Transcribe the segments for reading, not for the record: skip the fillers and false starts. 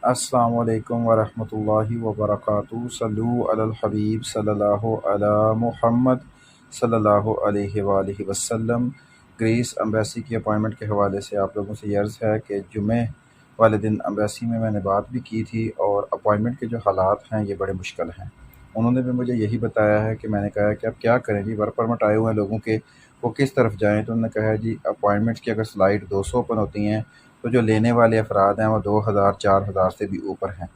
السلام علیکم ورحمۃ اللہ وبرکاتہ۔ صلو علی الحبیب صلی اللہ علی محمد صلی اللہ علیہ وآلہ وسلم۔ گریس امبیسی کی اپائنٹمنٹ کے حوالے سے آپ لوگوں سے یہ عرض ہے کہ جمعہ والے دن امبیسی میں نے بات بھی کی تھی، اور اپائنٹمنٹ کے جو حالات ہیں یہ بڑے مشکل ہیں۔ انہوں نے بھی مجھے یہی بتایا ہے کہ میں نے کہا کہ اب کیا کریں جی، ورک پرمٹ آئے ہوئے ہیں لوگوں کے، وہ کس طرف جائیں؟ تو انہوں نے کہا جی اپائنٹمنٹس کی اگر سلائڈ 200 اوپن ہوتی ہیں تو جو لینے والے افراد ہیں وہ 2000 4000 سے بھی اوپر ہیں،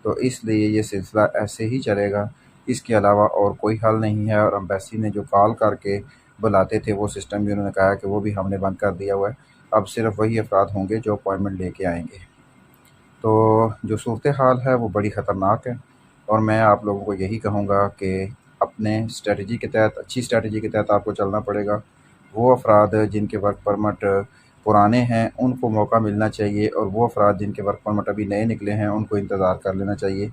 تو اس لیے یہ سلسلہ ایسے ہی چلے گا، اس کے علاوہ اور کوئی حل نہیں ہے۔ اور امبیسی نے جو کال کر کے بلاتے تھے وہ سسٹم بھی انہوں نے کہا کہ وہ بھی ہم نے بند کر دیا ہوا ہے، اب صرف وہی افراد ہوں گے جو اپائنٹمنٹ لے کے آئیں گے۔ تو جو صورتحال ہے وہ بڑی خطرناک ہے، اور میں آپ لوگوں کو یہی کہوں گا کہ اپنے اسٹریٹجی کے تحت، اچھی اسٹریٹجی کے تحت آپ کو چلنا پڑے گا۔ وہ افراد جن کے ورک پرمٹ پرانے ہیں ان کو موقع ملنا چاہیے، اور وہ افراد جن کے ورک پرمٹ ابھی نئے نکلے ہیں ان کو انتظار کر لینا چاہیے،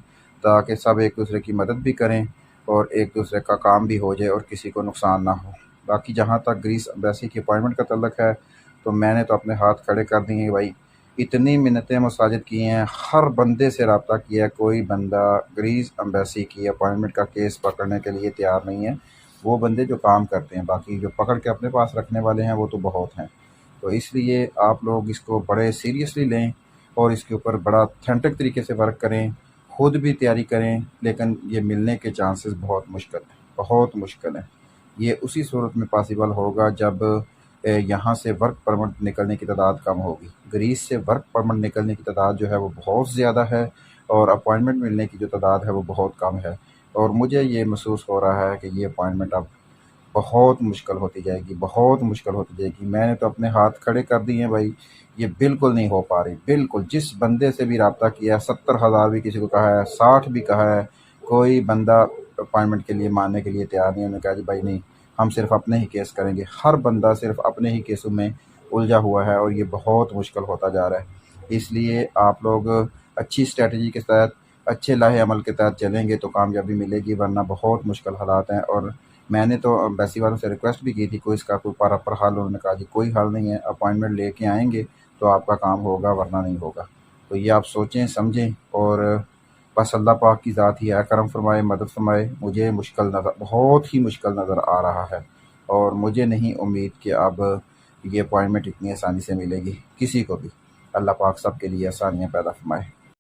تاکہ سب ایک دوسرے کی مدد بھی کریں اور ایک دوسرے کا کام بھی ہو جائے اور کسی کو نقصان نہ ہو۔ باقی جہاں تک گریس امبیسی کی اپائنٹمنٹ کا تعلق ہے تو میں نے تو اپنے ہاتھ کھڑے کر دیے ہیں بھائی، اتنی منتیں مساجد کی ہیں، ہر بندے سے رابطہ کیا ہے، کوئی بندہ گریس امبیسی کی اپائنٹمنٹ کا کیس پکڑنے کے لیے تیار نہیں ہے۔ وہ بندے جو کام کرتے ہیں، باقی جو پکڑ کے اپنے پاس رکھنے والے ہیں وہ تو بہت ہیں۔ تو اس لیے آپ لوگ اس کو بڑے سیریسلی لیں اور اس کے اوپر بڑا تھینٹک طریقے سے ورک کریں، خود بھی تیاری کریں، لیکن یہ ملنے کے چانسز بہت مشکل ہیں، بہت مشکل ہیں۔ یہ اسی صورت میں پاسبل ہوگا جب یہاں سے ورک پرمٹ نکلنے کی تعداد کم ہوگی۔ گریس سے ورک پرمٹ نکلنے کی تعداد جو ہے وہ بہت زیادہ ہے، اور اپائنٹمنٹ ملنے کی جو تعداد ہے وہ بہت کم ہے، اور مجھے یہ محسوس ہو رہا ہے کہ یہ اپائنٹمنٹ اب بہت مشکل ہوتی جائے گی، بہت مشکل ہوتی جائے گی۔ میں نے تو اپنے ہاتھ کھڑے کر دیے ہیں بھائی، یہ بالکل نہیں ہو پا رہی، بالکل۔ جس بندے سے بھی رابطہ کیا، 70,000 بھی کسی کو کہا ہے، 60 بھی کہا ہے، کوئی بندہ اپائنٹمنٹ کے لیے ماننے کے لیے تیار نہیں۔ انہوں نے کہا جی بھائی نہیں، ہم صرف اپنے ہی کیس کریں گے۔ ہر بندہ صرف اپنے ہی کیسوں میں الجھا ہوا ہے، اور یہ بہت مشکل ہوتا جا رہا ہے۔ اس لیے آپ لوگ اچھی اسٹریٹجی کے تحت، اچھے لاہ عمل کے تحت چلیں گے تو کامیابی ملے گی، ورنہ بہت مشکل حالات ہیں۔ اور میں نے تو امبیسی والوں سے ریکویسٹ بھی کی تھی کوئی اس کا کوئی پر حل، انہوں نے کہا جی کوئی حل نہیں ہے، اپائنٹمنٹ لے کے آئیں گے تو آپ کا کام ہوگا ورنہ نہیں ہوگا۔ تو یہ آپ سوچیں سمجھیں، اور بس اللہ پاک کی ذات ہی ہے، کرم فرمائے، مدد فرمائے۔ مجھے مشکل نظر، بہت ہی مشکل نظر آ رہا ہے، اور مجھے نہیں امید کہ اب یہ اپائنٹمنٹ اتنی آسانی سے ملے گی کسی کو بھی۔ اللہ پاک سب کے لیے آسانیاں پیدا فرمائے۔